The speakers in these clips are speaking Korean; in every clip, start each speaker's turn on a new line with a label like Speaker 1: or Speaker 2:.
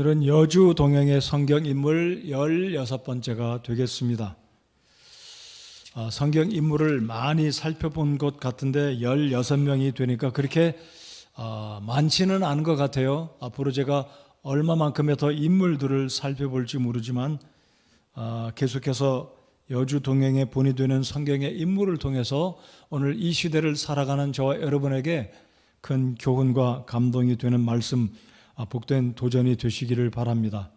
Speaker 1: 오늘은 여주 동행의 성경 인물 16번째가 되겠습니다. 성경 인물을 많이 살펴본 것 같은데 16명이 되니까 그렇게 많지는 않은 것 같아요. 앞으로 제가 얼마만큼의 더 인물들을 살펴볼지 모르지만 계속해서 여주 동행의 본이 되는 성경의 인물을 통해서 오늘 이 시대를 살아가는 저와 여러분에게 큰 교훈과 감동이 되는 말씀, 복된 도전이 되시기를 바랍니다.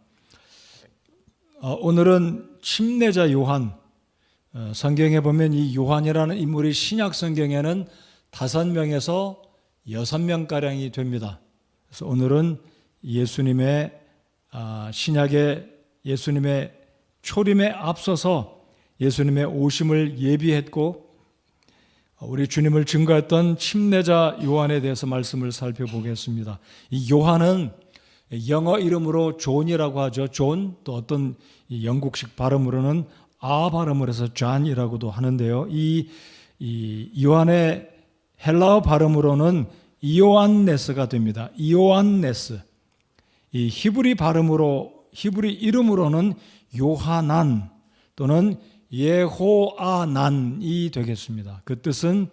Speaker 1: 오늘은 침례자 요한, 성경에 보면 이 요한이라는 인물이 신약 성경에는 5명에서 6명가량이 됩니다. 그래서 오늘은 예수님의 신약의 예수님의 초림에 앞서서 예수님의 오심을 예비했고 우리 주님을 증거했던 침례자 요한에 대해서 말씀을 살펴보겠습니다. 이 요한은 영어 이름으로 존이라고 하죠. 존, 또 어떤 영국식 발음으로는 발음을 해서 존이라고도 하는데요. 이 요한의 헬라어 발음으로는 이오안네스가 됩니다. 이오안네스. 이 히브리 이름으로는 요하난 또는 예호아난이 되겠습니다. 그 뜻은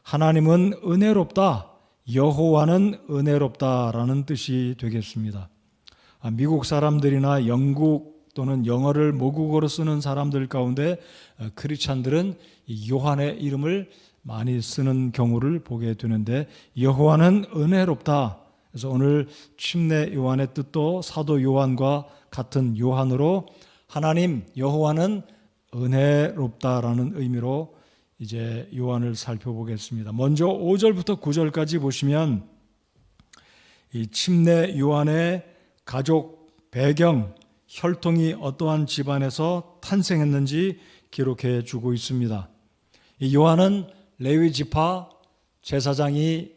Speaker 1: 하나님은 은혜롭다, 여호와는 은혜롭다라는 뜻이 되겠습니다. 미국 사람들이나 영국 또는 영어를 모국어로 쓰는 사람들 가운데 크리스찬들은 요한의 이름을 많이 쓰는 경우를 보게 되는데 여호와는 은혜롭다. 그래서 오늘 침례 요한의 뜻도 사도 요한과 같은 요한으로 하나님 여호와는 은혜롭다라는 의미로 이제 요한을 살펴보겠습니다. 먼저 5절부터 9절까지 보시면 이 침례 요한의 가족 배경, 혈통이 어떠한 집안에서 탄생했는지 기록해 주고 있습니다. 이 요한은 레위 지파 제사장이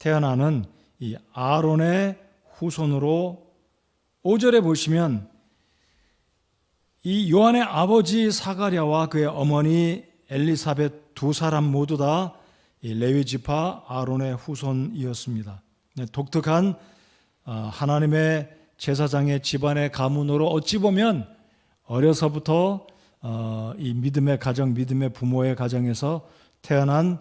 Speaker 1: 태어나는 이 아론의 후손으로 5절에 보시면 이 요한의 아버지 사가랴와 그의 어머니 엘리사벳 두 사람 모두 다 레위 지파 아론의 후손이었습니다. 독특한 하나님의 제사장의 집안의 가문으로 어찌 보면 어려서부터 이 믿음의 가정, 믿음의 부모의 가정에서 태어난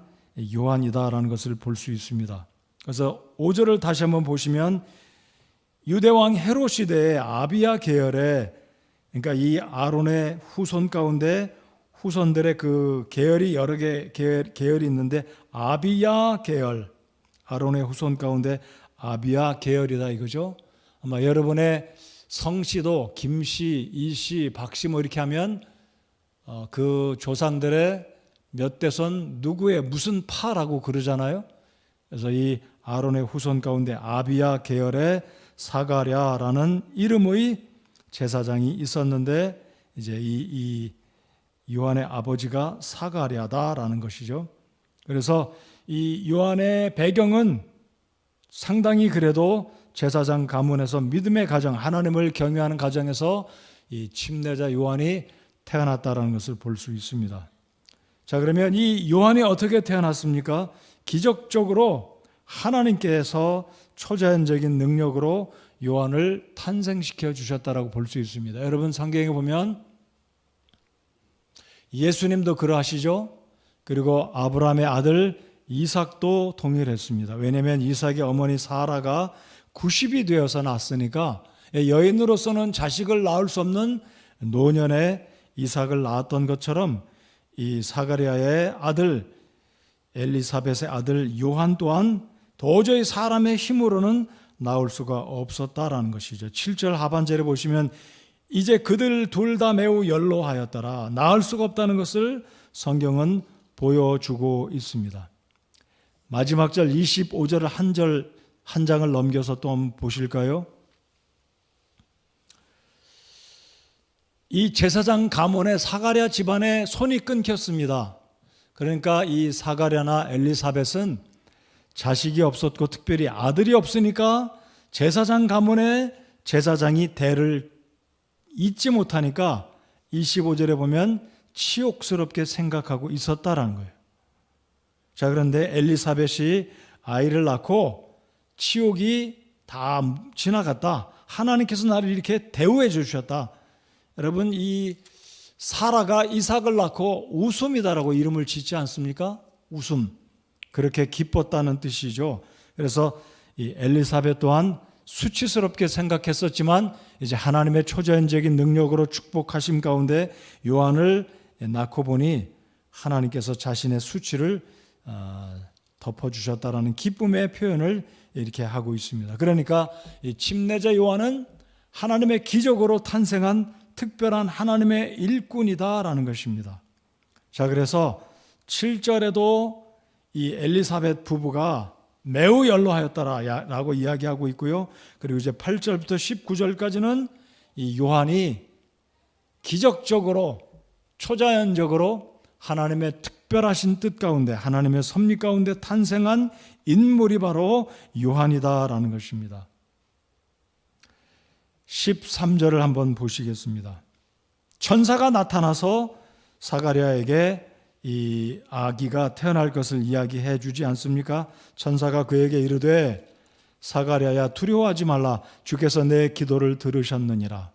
Speaker 1: 요한이다라는 것을 볼 수 있습니다. 그래서 5절을 다시 한번 보시면 유대왕 헤롯 시대의 아비야 계열의, 그러니까 이 아론의 후손 가운데 후손들의 그 계열이 여러 개 계열이 있는데 아비야 계열, 아론의 후손 가운데 아비야 계열이다 이거죠. 아마 여러분의 성씨도 김씨, 이씨, 박씨 뭐 이렇게 하면 그 조상들의 몇 대손 누구의 무슨 파라고 그러잖아요. 그래서 이 아론의 후손 가운데 아비야 계열의 사가랴라는 이름의 제사장이 있었는데 이제 이 요한의 아버지가 사가랴다라는 것이죠. 그래서 이 요한의 배경은 상당히 그래도 제사장 가문에서 믿음의 가정, 하나님을 경외하는 가정에서 이 침례자 요한이 태어났다라는 것을 볼 수 있습니다. 자, 그러면 이 요한이 어떻게 태어났습니까? 기적적으로 하나님께서 초자연적인 능력으로 요한을 탄생시켜 주셨다라고 볼 수 있습니다. 여러분 성경에 보면 예수님도 그러하시죠. 그리고 아브라함의 아들 이삭도 동일했습니다. 왜냐하면 이삭의 어머니 사라가 90이 되어서 낳았으니까 여인으로서는 자식을 낳을 수 없는 노년에 이삭을 낳았던 것처럼 이 사가랴의 아들 엘리사벳의 아들 요한 또한 도저히 사람의 힘으로는 나올 수가 없었다라는 것이죠. 7절 하반절에 보시면 이제 그들 둘 다 매우 연로하였더라. 낳을 수가 없다는 것을 성경은 보여주고 있습니다. 마지막 절 25절 한 장을 넘겨서 또 한번 보실까요? 이 제사장 가문의 사가랴 집안에 손이 끊겼습니다. 그러니까 이 사가랴나 엘리사벳은 자식이 없었고 특별히 아들이 없으니까 제사장 가문의 제사장이 대를 잇지 못하니까 25절에 보면 치욕스럽게 생각하고 있었다라는 거예요. 자, 그런데 엘리사벳이 아이를 낳고 치욕이 다 지나갔다. 하나님께서 나를 이렇게 대우해 주셨다. 여러분, 이 사라가 이삭을 낳고 웃음이다라고 이름을 짓지 않습니까? 웃음. 그렇게 기뻤다는 뜻이죠. 그래서 이 엘리사벳 또한 수치스럽게 생각했었지만 이제 하나님의 초자연적인 능력으로 축복하심 가운데 요한을 낳고 보니 하나님께서 자신의 수치를 덮어주셨다라는 기쁨의 표현을 이렇게 하고 있습니다. 그러니까 이 침례자 요한은 하나님의 기적으로 탄생한 특별한 하나님의 일꾼이다라는 것입니다. 자, 그래서 7절에도 이 엘리사벳 부부가 매우 연로하였다라고 이야기하고 있고요. 그리고 이제 8절부터 19절까지는 이 요한이 기적적으로 초자연적으로 하나님의 특별하신 뜻 가운데, 하나님의 섭리 가운데 탄생한 인물이 바로 요한이다라는 것입니다. 13절을 한번 보시겠습니다. 천사가 나타나서 사가랴에게 이 아기가 태어날 것을 이야기해 주지 않습니까? 천사가 그에게 이르되 사가랴야 두려워하지 말라, 주께서 내 기도를 들으셨느니라.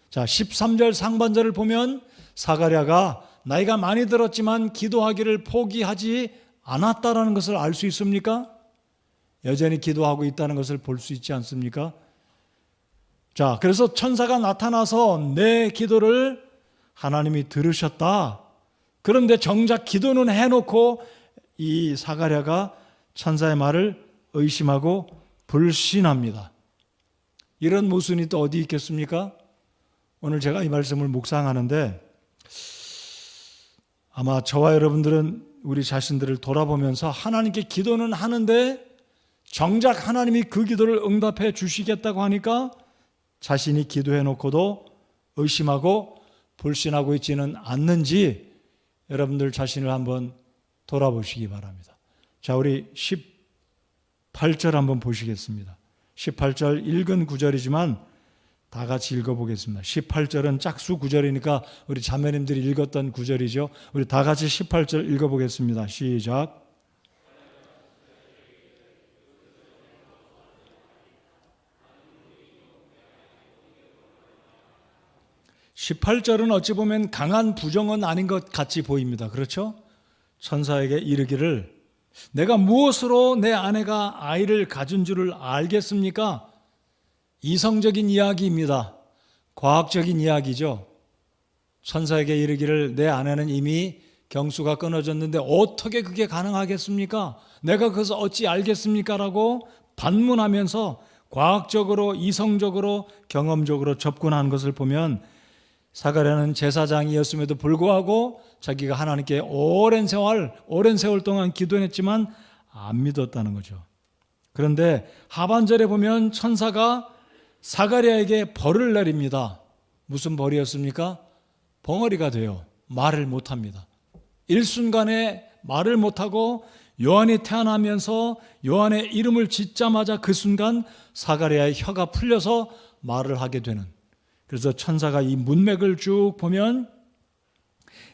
Speaker 1: 자, 13절 상반절을 보면 사가랴가 나이가 많이 들었지만 기도하기를 포기하지 않았다라는 것을 알 수 있습니까? 여전히 기도하고 있다는 것을 볼 수 있지 않습니까? 자, 그래서 천사가 나타나서 내 기도를 하나님이 들으셨다. 그런데 정작 기도는 해놓고 이 사가랴가 천사의 말을 의심하고 불신합니다. 이런 모순이 또 어디 있겠습니까? 오늘 제가 이 말씀을 묵상하는데 아마 저와 여러분들은 우리 자신들을 돌아보면서 하나님께 기도는 하는데 정작 하나님이 그 기도를 응답해 주시겠다고 하니까 자신이 기도해놓고도 의심하고 불신하고 있지는 않는지 여러분들 자신을 한번 돌아보시기 바랍니다. 자, 우리 18절 한번 보시겠습니다. 18절 읽은 구절이지만 다 같이 읽어보겠습니다. 18절은 짝수 구절이니까 우리 자매님들이 읽었던 구절이죠. 우리 다 같이 18절 읽어보겠습니다. 시작. 18절은 어찌 보면 강한 부정은 아닌 것 같이 보입니다. 그렇죠? 천사에게 이르기를 내가 무엇으로 내 아내가 아이를 가진 줄을 알겠습니까? 이성적인 이야기입니다. 과학적인 이야기죠. 천사에게 이르기를 내 아내는 이미 경수가 끊어졌는데 어떻게 그게 가능하겠습니까? 내가 그것을 어찌 알겠습니까? 라고 반문하면서 과학적으로, 이성적으로, 경험적으로 접근하는 것을 보면 사가랴는 제사장이었음에도 불구하고 자기가 하나님께 오랜 세월 동안 기도했지만 안 믿었다는 거죠. 그런데 하반절에 보면 천사가 사가랴에게 벌을 내립니다. 무슨 벌이었습니까? 벙어리가 돼요. 말을 못합니다. 일순간에 말을 못하고 요한이 태어나면서 요한의 이름을 짓자마자 그 순간 사가랴의 혀가 풀려서 말을 하게 되는, 그래서 천사가 이 문맥을 쭉 보면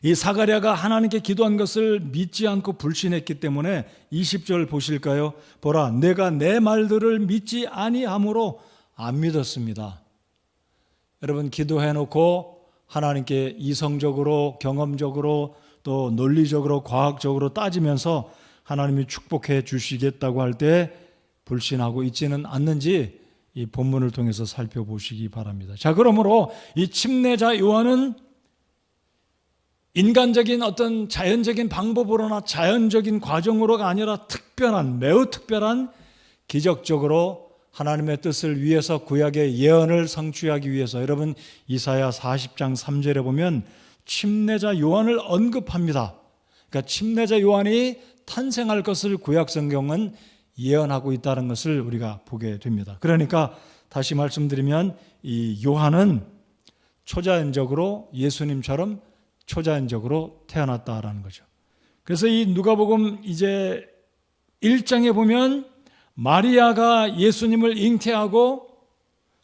Speaker 1: 이 사가랴가 하나님께 기도한 것을 믿지 않고 불신했기 때문에 20절 보실까요? 보라, 내가 내 말들을 믿지 아니함으로 안 믿었습니다. 여러분, 기도해놓고 하나님께 이성적으로, 경험적으로, 또 논리적으로, 과학적으로 따지면서 하나님이 축복해 주시겠다고 할 때 불신하고 있지는 않는지 이 본문을 통해서 살펴보시기 바랍니다. 자, 그러므로 이 침례자 요한은 인간적인 어떤 자연적인 방법으로나 자연적인 과정으로가 아니라 특별한, 매우 특별한 기적적으로 하나님의 뜻을 위해서 구약의 예언을 성취하기 위해서, 여러분 이사야 40장 3절에 보면 침례자 요한을 언급합니다. 그러니까 침례자 요한이 탄생할 것을 구약 성경은 예언하고 있다는 것을 우리가 보게 됩니다. 그러니까 다시 말씀드리면 이 요한은 초자연적으로 예수님처럼 초자연적으로 태어났다라는 거죠. 그래서 이 누가복음 이제 1장에 보면 마리아가 예수님을 잉태하고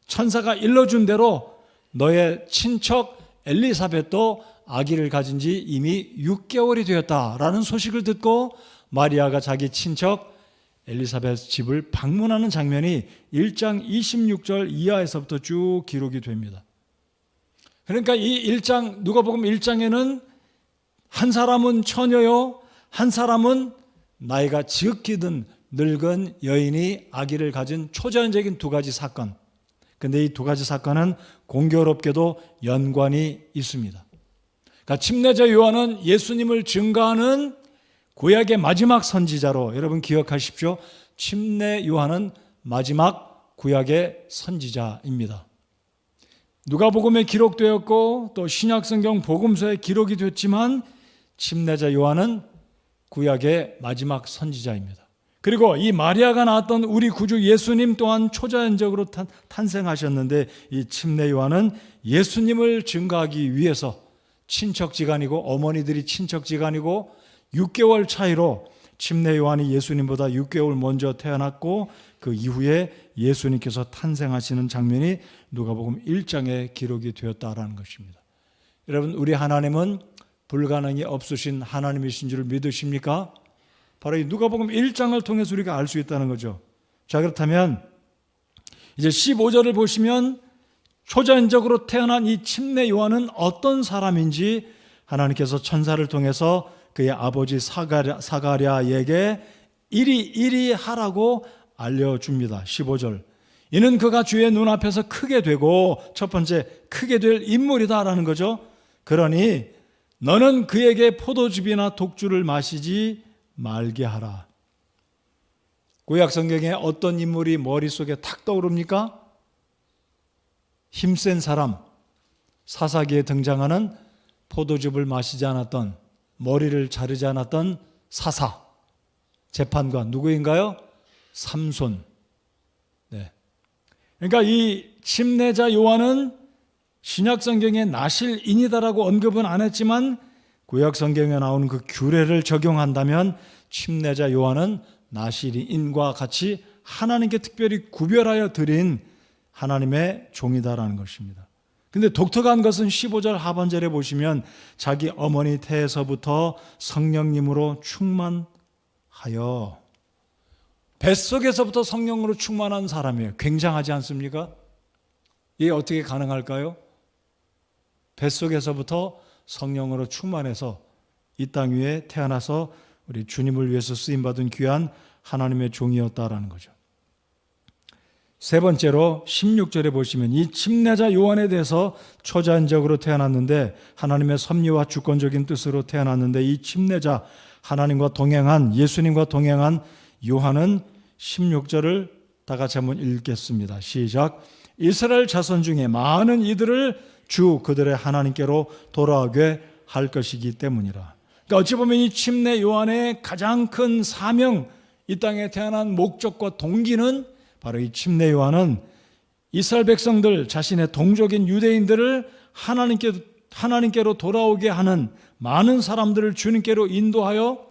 Speaker 1: 천사가 일러준 대로 너의 친척 엘리사벳도 아기를 가진 지 이미 6개월이 되었다라는 소식을 듣고 마리아가 자기 친척 엘리사벳 집을 방문하는 장면이 1장 26절 이하에서부터 쭉 기록이 됩니다. 그러니까 이 1장, 누가복음 1장에는 한 사람은 처녀요, 한 사람은 나이가 지극히 든 늙은 여인이 아기를 가진 초자연적인 두 가지 사건. 근데 이 두 가지 사건은 공교롭게도 연관이 있습니다. 그러니까 침례자 요한은 예수님을 증거하는 구약의 마지막 선지자로, 여러분 기억하십시오. 침례 요한은 마지막 구약의 선지자입니다. 누가복음에 기록되었고 또 신약성경 복음서에 기록이 됐지만 침례자 요한은 구약의 마지막 선지자입니다. 그리고 이 마리아가 낳았던 우리 구주 예수님 또한 초자연적으로 탄생하셨는데 이 침례 요한은 예수님을 증거하기 위해서 친척지간이고 어머니들이 친척지간이고 6개월 차이로 침례 요한이 예수님보다 6개월 먼저 태어났고 그 이후에 예수님께서 탄생하시는 장면이 누가복음 1장에 기록이 되었다라는 것입니다. 여러분, 우리 하나님은 불가능이 없으신 하나님이신 줄 믿으십니까? 바로 이 누가복음 1장을 통해서 우리가 알 수 있다는 거죠. 자, 그렇다면 이제 15절을 보시면 초자연적으로 태어난 이 침례 요한은 어떤 사람인지 하나님께서 천사를 통해서 그의 아버지 사가랴에게 이리 하라고 알려줍니다. 15절. 이는 그가 주의 눈앞에서 크게 되고, 첫 번째 크게 될 인물이다라는 거죠. 그러니 너는 그에게 포도즙이나 독주를 마시지 말게 하라. 구약 성경에 어떤 인물이 머릿속에 탁 떠오릅니까? 힘센 사람, 사사기에 등장하는 포도즙을 마시지 않았던, 머리를 자르지 않았던 사사, 재판관, 누구인가요? 삼손. 네. 그러니까 이 침례자 요한은 신약 성경에 나실인이다라고 언급은 안 했지만 구약 성경에 나오는 그 규례를 적용한다면 침례자 요한은 나실인과 같이 하나님께 특별히 구별하여 드린 하나님의 종이다라는 것입니다. 근데 독특한 것은 15절 하반절에 보시면 자기 어머니 태에서부터 성령님으로 충만하여, 뱃속에서부터 성령으로 충만한 사람이에요. 굉장하지 않습니까? 이게 어떻게 가능할까요? 뱃속에서부터 성령으로 충만해서 이 땅 위에 태어나서 우리 주님을 위해서 쓰임받은 귀한 하나님의 종이었다라는 거죠. 세 번째로 16절에 보시면 이 침례자 요한에 대해서 초자연적으로 태어났는데 하나님의 섭리와 주권적인 뜻으로 태어났는데 이 침례자, 하나님과 동행한, 예수님과 동행한 요한은 16절을 다 같이 한번 읽겠습니다. 시작. 이스라엘 자손 중에 많은 이들을 주 그들의 하나님께로 돌아오게 할 것이기 때문이라. 그러니까 어찌 보면 이 침례 요한의 가장 큰 사명, 이 땅에 태어난 목적과 동기는 바로 이 침례 요한은 이스라엘 백성들, 자신의 동족인 유대인들을 하나님께로 돌아오게 하는, 많은 사람들을 주님께로 인도하여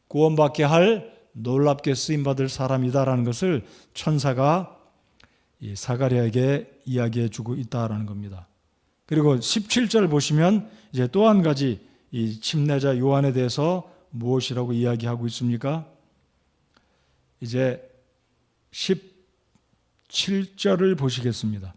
Speaker 1: 구원받게 할 놀랍게 쓰임받을 사람이다라는 것을 천사가 이 사가랴에게 이야기해 주고 있다라는 겁니다. 그리고 17절 보시면 이제 또 한 가지 이 침례자 요한에 대해서 무엇이라고 이야기하고 있습니까? 이제 17절을 보시겠습니다.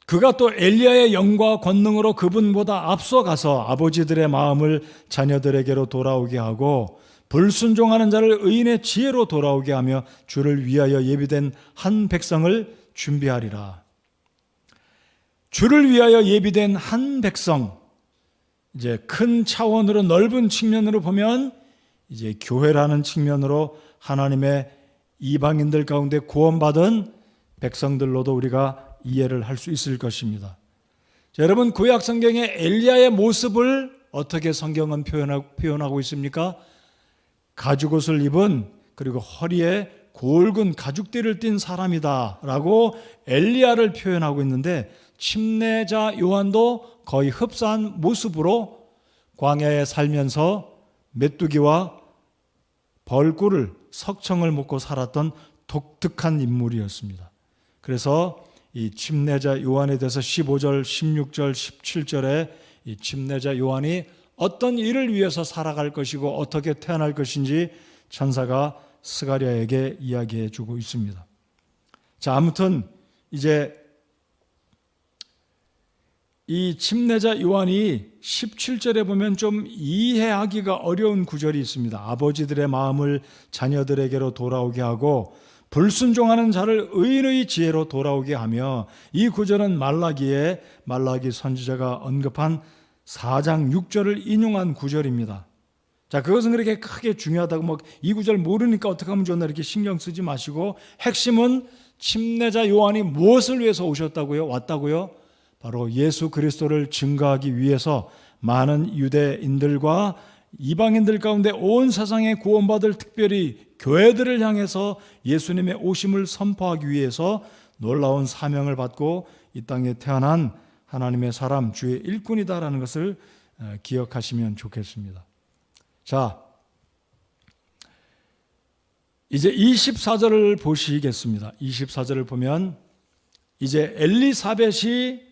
Speaker 1: 그가 또 엘리야의 영과 권능으로 그분보다 앞서가서 아버지들의 마음을 자녀들에게로 돌아오게 하고 불순종하는 자를 의인의 지혜로 돌아오게 하며 주를 위하여 예비된 한 백성을 준비하리라. 주를 위하여 예비된 한 백성, 이제 큰 차원으로, 넓은 측면으로 보면 이제 교회라는 측면으로 하나님의 이방인들 가운데 구원받은 백성들로도 우리가 이해를 할 수 있을 것입니다. 자, 여러분, 구약 성경의 엘리야의 모습을 어떻게 성경은 표현하고 있습니까? 가죽옷을 입은, 그리고 허리에 굵은 가죽띠를 띤 사람이다 라고 엘리야를 표현하고 있는데, 침례자 요한도 거의 흡사한 모습으로 광야에 살면서 메뚜기와 벌꿀을, 석청을 먹고 살았던 독특한 인물이었습니다. 그래서 이 침례자 요한에 대해서 15절, 16절, 17절에 이 침례자 요한이 어떤 일을 위해서 살아갈 것이고 어떻게 태어날 것인지 천사가 스가랴에게 이야기해 주고 있습니다. 자, 아무튼 이제 이 침례자 요한이 17절에 보면 좀 이해하기가 어려운 구절이 있습니다. 아버지들의 마음을 자녀들에게로 돌아오게 하고 불순종하는 자를 의인의 지혜로 돌아오게 하며, 이 구절은 말라기 선지자가 언급한 4장 6절을 인용한 구절입니다. 자, 그것은 그렇게 크게 중요하다고 이 구절 모르니까 어떻게 하면 좋나 이렇게 신경 쓰지 마시고, 핵심은 침례자 요한이 무엇을 위해서 왔다고요? 바로 예수 그리스도를 증거하기 위해서 많은 유대인들과 이방인들 가운데 온 세상에 구원받을, 특별히 교회들을 향해서 예수님의 오심을 선포하기 위해서 놀라운 사명을 받고 이 땅에 태어난 하나님의 사람, 주의 일꾼이다라는 것을 기억하시면 좋겠습니다. 자, 이제 24절을 보시겠습니다. 24절을 보면 이제 엘리사벳이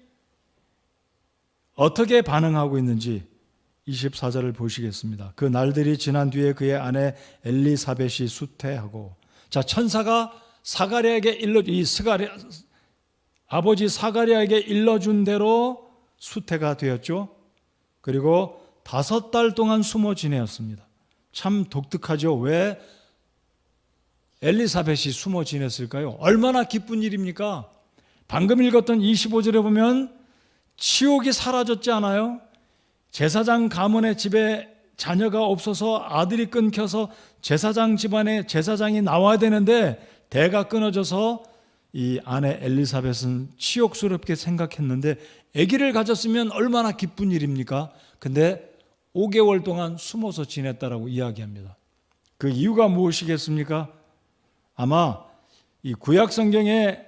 Speaker 1: 어떻게 반응하고 있는지 24절을 보시겠습니다. 그 날들이 지난 뒤에 그의 아내 엘리사벳이 수태하고, 자, 천사가 사가랴에게 아버지 사가랴에게 일러준 대로 수태가 되었죠. 그리고 5달 동안 숨어 지내었습니다. 참 독특하죠. 왜 엘리사벳이 숨어 지냈을까요? 얼마나 기쁜 일입니까? 방금 읽었던 25절에 보면 치욕이 사라졌지 않아요? 제사장 가문의 집에 자녀가 없어서 아들이 끊겨서 제사장 집안에 제사장이 나와야 되는데 대가 끊어져서 이 아내 엘리사벳은 치욕스럽게 생각했는데, 아기를 가졌으면 얼마나 기쁜 일입니까? 근데 5개월 동안 숨어서 지냈다라고 이야기합니다. 그 이유가 무엇이겠습니까? 아마 이 구약 성경에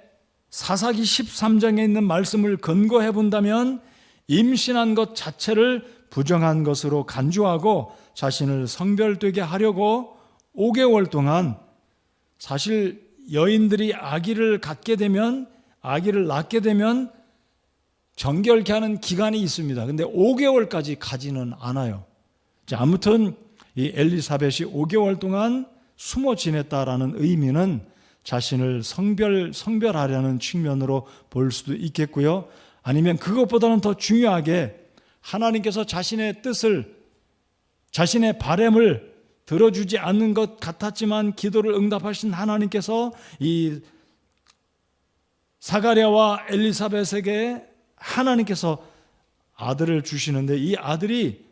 Speaker 1: 사사기 13장에 있는 말씀을 근거해 본다면 임신한 것 자체를 부정한 것으로 간주하고 자신을 성별되게 하려고 5개월 동안, 사실 여인들이 아기를 낳게 되면 정결케 하는 기간이 있습니다. 근데 5개월까지 가지는 않아요. 자, 아무튼 이 엘리사벳이 5개월 동안 숨어 지냈다라는 의미는 자신을 성별하려는 측면으로 볼 수도 있겠고요. 아니면 그것보다는 더 중요하게 하나님께서 자신의 뜻을, 자신의 바람을 들어주지 않는 것 같았지만 기도를 응답하신 하나님께서 이 사가랴와 엘리사벳에게 하나님께서 아들을 주시는데, 이 아들이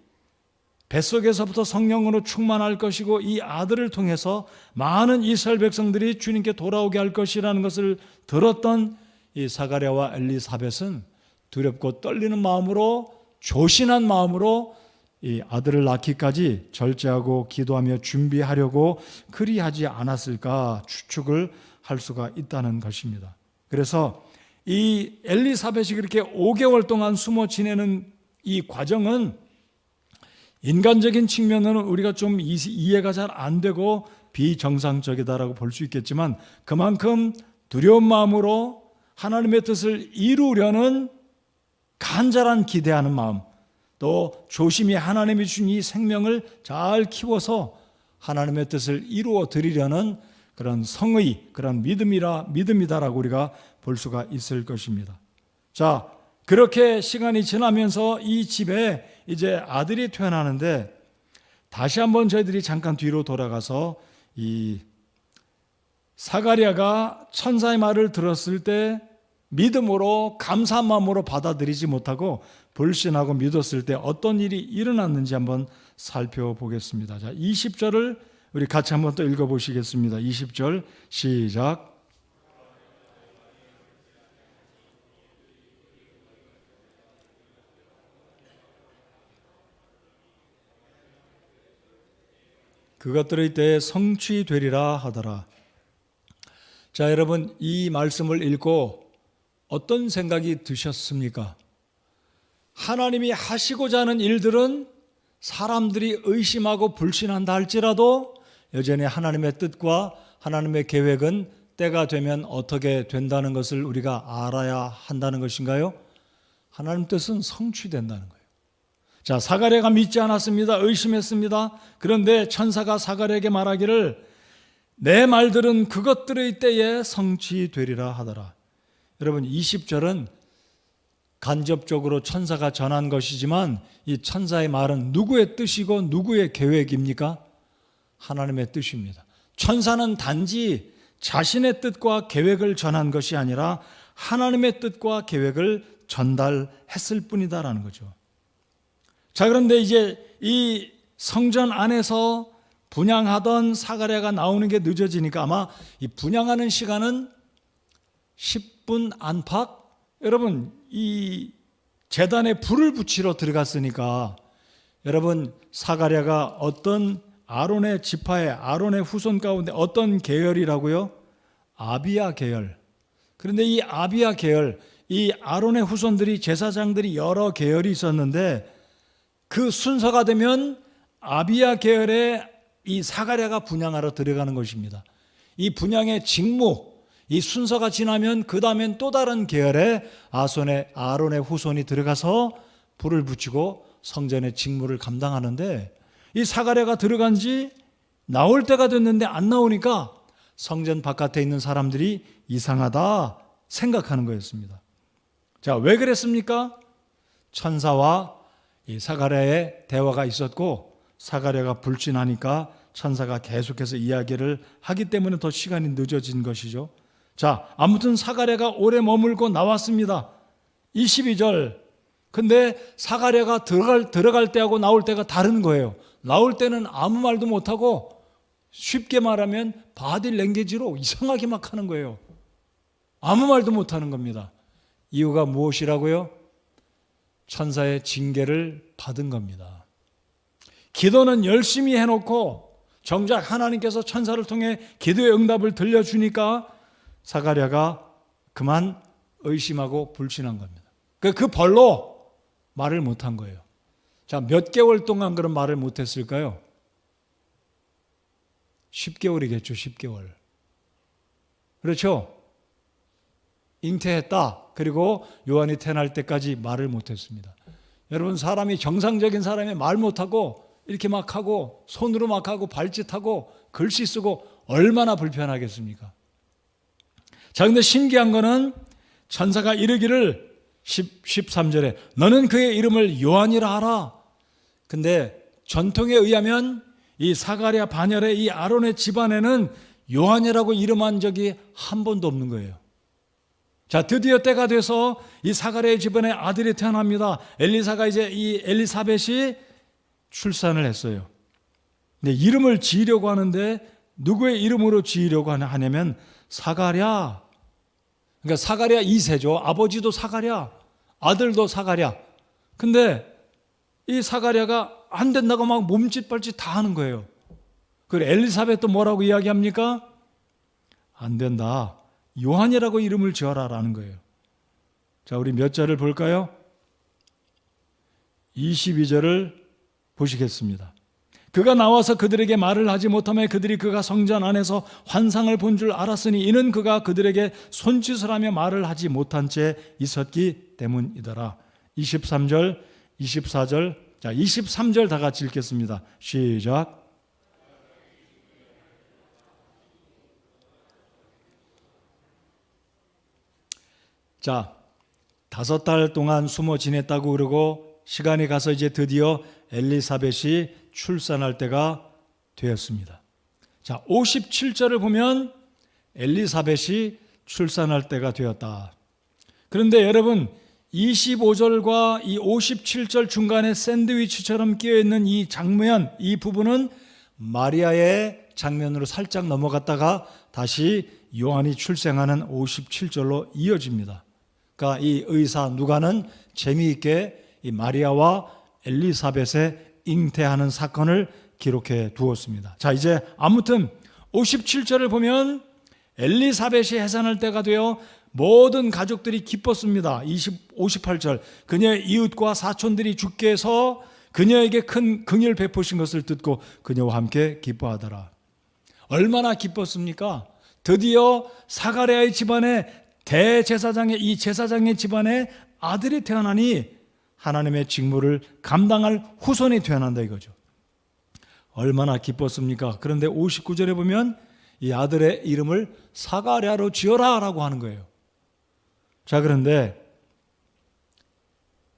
Speaker 1: 뱃속에서부터 성령으로 충만할 것이고 이 아들을 통해서 많은 이스라엘 백성들이 주님께 돌아오게 할 것이라는 것을 들었던 이 사가랴와 엘리사벳은 두렵고 떨리는 마음으로, 조신한 마음으로 이 아들을 낳기까지 절제하고 기도하며 준비하려고 그리하지 않았을까 추측을 할 수가 있다는 것입니다. 그래서 이 엘리사벳이 그렇게 5개월 동안 숨어 지내는 이 과정은 인간적인 측면으로는 우리가 좀 이해가 잘 안 되고 비정상적이다라고 볼 수 있겠지만, 그만큼 두려운 마음으로 하나님의 뜻을 이루려는 간절한 기대하는 마음, 또 조심히 하나님이 주신 이 생명을 잘 키워서 하나님의 뜻을 이루어 드리려는 그런 성의, 그런 믿음이다라고 우리가 볼 수가 있을 것입니다. 자, 그렇게 시간이 지나면서 이 집에 이제 아들이 태어나는데, 다시 한번 저희들이 잠깐 뒤로 돌아가서 이 사가랴가 천사의 말을 들었을 때 믿음으로, 감사한 마음으로 받아들이지 못하고 불신하고 믿었을 때 어떤 일이 일어났는지 한번 살펴보겠습니다. 자, 20절을 우리 같이 한번 또 읽어보시겠습니다. 20절 시작. 그것들의 때에 성취되리라 하더라. 자, 여러분, 이 말씀을 읽고 어떤 생각이 드셨습니까? 하나님이 하시고자 하는 일들은 사람들이 의심하고 불신한다 할지라도 여전히 하나님의 뜻과 하나님의 계획은 때가 되면 어떻게 된다는 것을 우리가 알아야 한다는 것인가요? 하나님 뜻은 성취된다는 거예요. 자, 사가랴가 믿지 않았습니다. 의심했습니다. 그런데 천사가 사가랴에게 말하기를 내 말들은 그것들의 때에 성취되리라 하더라. 여러분, 20절은 간접적으로 천사가 전한 것이지만 이 천사의 말은 누구의 뜻이고 누구의 계획입니까? 하나님의 뜻입니다. 천사는 단지 자신의 뜻과 계획을 전한 것이 아니라 하나님의 뜻과 계획을 전달했을 뿐이다라는 거죠. 자, 그런데 이제 이 성전 안에서 분향하던 사가랴가 나오는 게 늦어지니까 아마 이 분향하는 시간은 10분 안팎? 여러분, 이 제단에 불을 붙이러 들어갔으니까 여러분, 사가랴가 어떤 아론의 지파의 아론의 후손 가운데 어떤 계열이라고요? 아비야 계열. 그런데 이 아비야 계열, 이 아론의 후손들이 제사장들이 여러 계열이 있었는데 그 순서가 되면 아비야 계열의 이 사가랴가 분향하러 들어가는 것입니다. 이 분향의 직무, 이 순서가 지나면 그 다음엔 또 다른 계열의 아론의 후손이 들어가서 불을 붙이고 성전의 직무를 감당하는데 이 사가랴가 들어간 지 나올 때가 됐는데 안 나오니까 성전 바깥에 있는 사람들이 이상하다 생각하는 거였습니다. 자, 왜 그랬습니까? 천사와 이 사가랴의 대화가 있었고 사가랴가 불신하니까 천사가 계속해서 이야기를 하기 때문에 더 시간이 늦어진 것이죠. 자, 아무튼 사가랴가 오래 머물고 나왔습니다. 22절. 근데 사가랴가 들어갈 때하고 나올 때가 다른 거예요. 나올 때는 아무 말도 못하고 쉽게 말하면 바디랭귀지로 이상하게 막 하는 거예요. 아무 말도 못하는 겁니다. 이유가 무엇이라고요? 천사의 징계를 받은 겁니다. 기도는 열심히 해놓고 정작 하나님께서 천사를 통해 기도의 응답을 들려주니까 사가랴가 그만 의심하고 불신한 겁니다. 그 벌로 말을 못한 거예요. 자, 몇 개월 동안 그런 말을 못했을까요? 10개월이겠죠, 10개월. 그렇죠? 잉태했다. 그리고 요한이 태어날 때까지 말을 못했습니다. 여러분, 사람이 정상적인 사람이 말 못하고 이렇게 막 하고 손으로 막 하고 발짓하고 글씨 쓰고 얼마나 불편하겠습니까? 자, 근데 신기한 거는 천사가 이르기를 13절에 너는 그의 이름을 요한이라 하라. 근데 전통에 의하면 이 사가랴 반열의 이 아론의 집안에는 요한이라고 이름한 적이 한 번도 없는 거예요. 자, 드디어 때가 돼서 이 사가랴의 집안에 아들이 태어납니다. 엘리사가 이제 이 엘리사벳이 출산을 했어요. 근데 이름을 지으려고 하는데 누구의 이름으로 지으려고 하냐면 사가랴. 그러니까 사가랴 2세죠. 아버지도 사가랴, 아들도 사가랴. 근데 이 사가랴가 안 된다고 막 몸짓발짓 다 하는 거예요. 그리고 엘리사벳도 뭐라고 이야기합니까? 안 된다. 요한이라고 이름을 지어라라는 거예요. 자, 우리 몇 절을 볼까요? 22절을 보시겠습니다. 그가 나와서 그들에게 말을 하지 못하며 그들이 그가 성전 안에서 환상을 본 줄 알았으니 이는 그가 그들에게 손짓을 하며 말을 하지 못한 채 있었기 때문이더라. 23절, 24절, 자, 23절 다 같이 읽겠습니다. 시작. 자, 5달 동안 숨어 지냈다고 그러고 시간이 가서 이제 드디어 엘리사벳이 출산할 때가 되었습니다. 자, 57절을 보면 엘리사벳이 출산할 때가 되었다. 그런데 여러분, 25절과 이 57절 중간에 샌드위치처럼 끼어있는 이 장면, 이 부분은 마리아의 장면으로 살짝 넘어갔다가 다시 요한이 출생하는 57절로 이어집니다. 그러니까 이 의사 누가는 재미있게 이 마리아와 엘리사벳의 잉태하는 사건을 기록해 두었습니다. 자, 이제 아무튼 57절을 보면 엘리사벳이 해산할 때가 되어 모든 가족들이 기뻤습니다. 58절 그녀의 이웃과 사촌들이 주께 해서 그녀에게 큰 긍휼을 베푸신 것을 듣고 그녀와 함께 기뻐하더라. 얼마나 기뻤습니까? 드디어 사가랴의 집안에 대제사장의 이 제사장의 집안에 아들이 태어나니 하나님의 직무를 감당할 후손이 되어난다 이거죠. 얼마나 기뻤습니까? 그런데 59절에 보면 이 아들의 이름을 사가랴로 지어라 라고 하는 거예요. 자, 그런데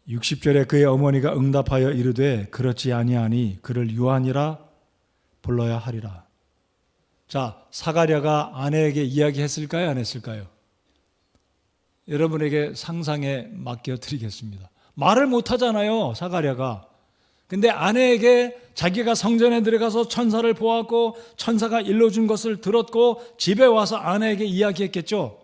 Speaker 1: 60절에 그의 어머니가 응답하여 이르되 그렇지 아니하니 그를 요한이라 불러야 하리라. 자, 사가랴가 아내에게 이야기했을까요? 안 했을까요? 여러분에게 상상에 맡겨드리겠습니다. 말을 못하잖아요, 사가랴가. 근데 아내에게 자기가 성전에 들어가서 천사를 보았고 천사가 일러준 것을 들었고 집에 와서 아내에게 이야기했겠죠.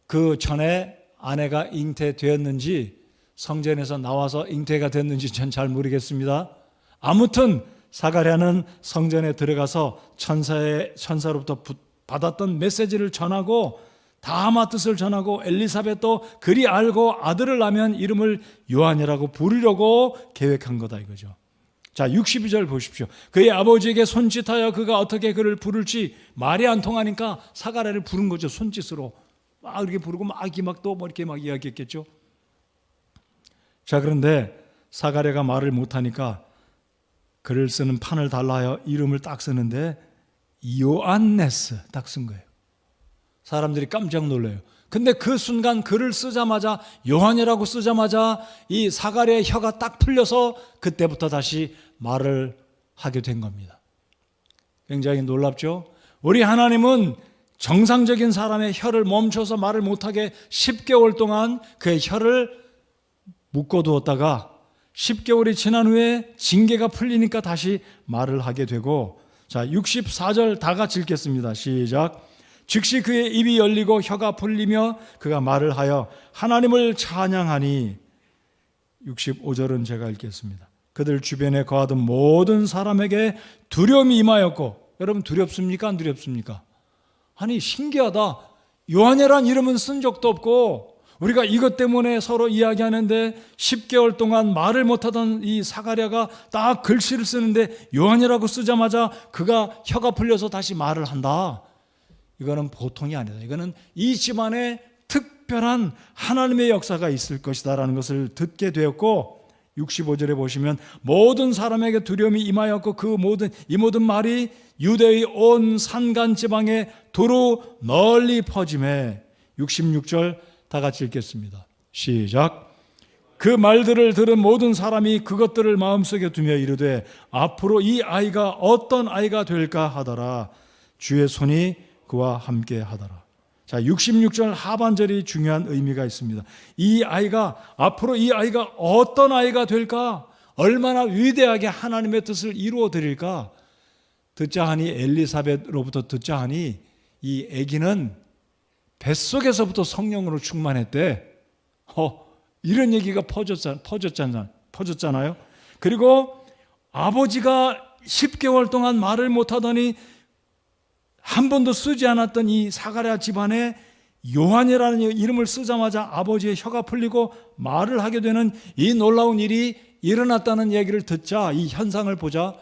Speaker 1: 그 전에 아내가 잉태되었는지 성전에서 나와서 잉태가 됐는지 전 잘 모르겠습니다. 아무튼 사가랴는 성전에 들어가서 천사로부터 받았던 메시지를 전하고 다마 뜻을 전하고 엘리사벳도 그리 알고 아들을 낳으면 이름을 요한이라고 부르려고 계획한 거다 이거죠. 자, 62절 보십시오. 그의 아버지에게 손짓하여 그가 어떻게 그를 부를지 말이 안 통하니까 사가랴를 부른 거죠. 손짓으로 막 이렇게 부르고 막 또 뭐 이렇게 막 이야기했겠죠. 자, 그런데 사가랴가 말을 못하니까 글을 쓰는 판을 달라 하여 이름을 딱 쓰는데 요안네스 딱 쓴 거예요. 사람들이 깜짝 놀라요. 근데 그 순간 글을 쓰자마자 요한이라고 쓰자마자 이 사가랴의 혀가 딱 풀려서 그때부터 다시 말을 하게 된 겁니다. 굉장히 놀랍죠? 우리 하나님은 정상적인 사람의 혀를 멈춰서 말을 못하게 10개월 동안 그의 혀를 묶어두었다가 10개월이 지난 후에 징계가 풀리니까 다시 말을 하게 되고, 자, 64절 다 같이 읽겠습니다. 시작. 즉시 그의 입이 열리고 혀가 풀리며 그가 말을 하여 하나님을 찬양하니. 65절은 제가 읽겠습니다. 그들 주변에 거하던 모든 사람에게 두려움이 임하였고. 여러분 두렵습니까? 안 두렵습니까? 아니 신기하다. 요한이란 이름은 쓴 적도 없고 우리가 이것 때문에 서로 이야기하는데 10개월 동안 말을 못하던 이 사가랴가 딱 글씨를 쓰는데 요한이라고 쓰자마자 그가 혀가 풀려서 다시 말을 한다. 이거는 보통이 아니다. 이거는 이 집안에 특별한 하나님의 역사가 있을 것이다라는 것을 듣게 되었고, 65절에 보시면 모든 사람에게 두려움이 임하였고 이 모든 말이 유대의 온 산간 지방에 두루 널리 퍼짐에. 66절 다 같이 읽겠습니다. 시작. 그 말들을 들은 모든 사람이 그것들을 마음속에 두며 이르되 앞으로 이 아이가 어떤 아이가 될까 하더라. 주의 손이 그와 함께 하더라. 자, 66절 하반절이 중요한 의미가 있습니다. 앞으로 이 아이가 어떤 아이가 될까? 얼마나 위대하게 하나님의 뜻을 이루어 드릴까? 듣자 하니 엘리사벳로부터 듣자 하니 이 아기는 뱃속에서부터 성령으로 충만했대. 이런 얘기가 퍼졌잖아요. 그리고 아버지가 10개월 동안 말을 못하더니 한 번도 쓰지 않았던 이 사가랴 집안에 요한이라는 이름을 쓰자마자 아버지의 혀가 풀리고 말을 하게 되는 이 놀라운 일이 일어났다는 얘기를 듣자, 이 현상을 보자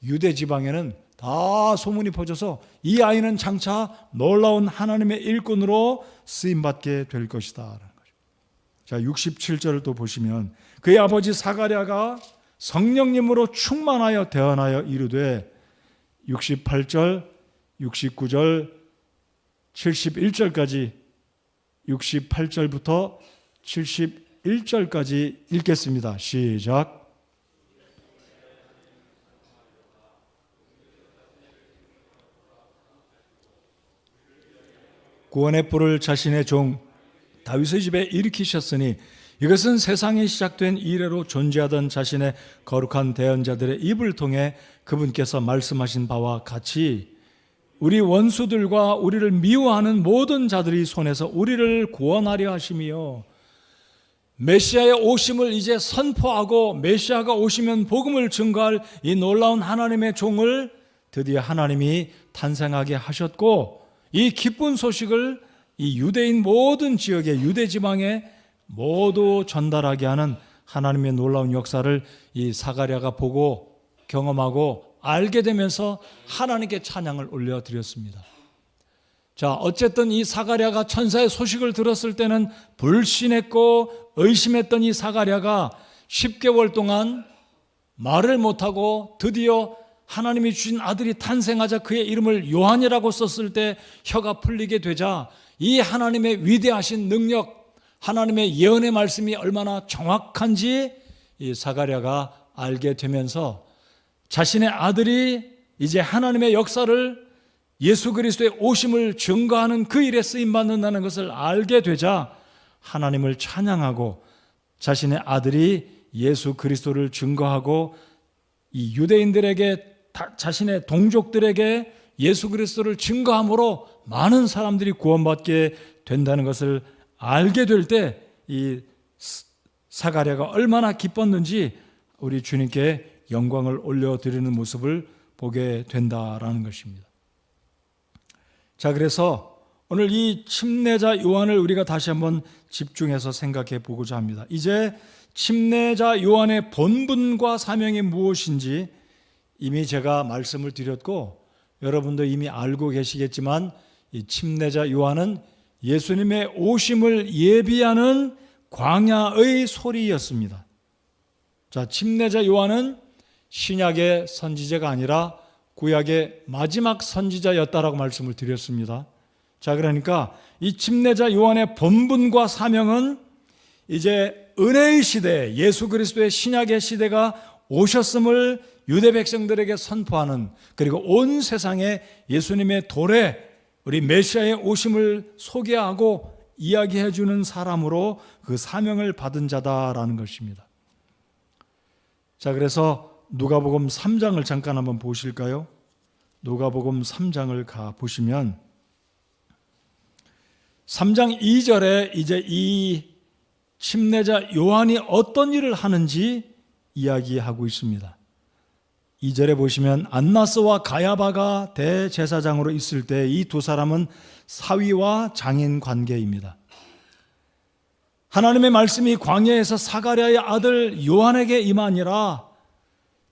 Speaker 1: 유대 지방에는 다 소문이 퍼져서 이 아이는 장차 놀라운 하나님의 일꾼으로 쓰임받게 될 것이다 라는 거죠. 자, 67절을 또 보시면 그의 아버지 사가랴가 성령님으로 충만하여 대언하여 이르되. 68절 69절 71절까지 68절부터 71절까지 읽겠습니다. 시작. 구원의 뿔을 자신의 종 다윗의 집에 일으키셨으니 이것은 세상이 시작된 이래로 존재하던 자신의 거룩한 대언자들의 입을 통해 그분께서 말씀하신 바와 같이 우리 원수들과 우리를 미워하는 모든 자들이 손에서 우리를 구원하려 하심이요, 메시아의 오심을 이제 선포하고 메시아가 오시면 복음을 증거할 이 놀라운 하나님의 종을 드디어 하나님이 탄생하게 하셨고, 이 기쁜 소식을 이 유대인 모든 지역의 유대 지방에 모두 전달하게 하는 하나님의 놀라운 역사를 이 사가랴가 보고 경험하고 알게 되면서 하나님께 찬양을 올려드렸습니다. 자, 어쨌든 이 사가랴가 천사의 소식을 들었을 때는 불신했고 의심했던 이 사가랴가 10개월 동안 말을 못하고 드디어 하나님이 주신 아들이 탄생하자 그의 이름을 요한이라고 썼을 때 혀가 풀리게 되자 이 하나님의 위대하신 능력, 하나님의 예언의 말씀이 얼마나 정확한지 이 사가랴가 알게 되면서 자신의 아들이 이제 하나님의 역사를 예수 그리스도의 오심을 증거하는 그 일에 쓰임받는다는 것을 알게 되자 하나님을 찬양하고 자신의 아들이 예수 그리스도를 증거하고 이 유대인들에게 자신의 동족들에게 예수 그리스도를 증거함으로 많은 사람들이 구원받게 된다는 것을 알게 될 때 이 사가랴가 얼마나 기뻤는지 우리 주님께 영광을 올려드리는 모습을 보게 된다라는 것입니다. 자, 그래서 오늘 이 침례자 요한을 우리가 다시 한번 집중해서 생각해 보고자 합니다. 이제 침례자 요한의 본분과 사명이 무엇인지 이미 제가 말씀을 드렸고 여러분도 이미 알고 계시겠지만 이 침례자 요한은 예수님의 오심을 예비하는 광야의 소리였습니다. 자, 침례자 요한은 신약의 선지자가 아니라 구약의 마지막 선지자였다라고 말씀을 드렸습니다. 자, 그러니까 이 침례자 요한의 본분과 사명은 이제 은혜의 시대, 예수 그리스도의 신약의 시대가 오셨음을 유대 백성들에게 선포하는, 그리고 온 세상에 예수님의 도래, 우리 메시아의 오심을 소개하고 이야기해 주는 사람으로 그 사명을 받은 자다라는 것입니다. 자, 그래서 누가복음 3장을 잠깐 한번 보실까요? 누가복음 3장을 가 보시면 3장 2절에 이제 이 침례자 요한이 어떤 일을 하는지 이야기하고 있습니다. 2절에 보시면 안나스와 가야바가 대제사장으로 있을 때 이 두 사람은 사위와 장인 관계입니다. 하나님의 말씀이 광야에서 사가랴의 아들 요한에게 임하니라.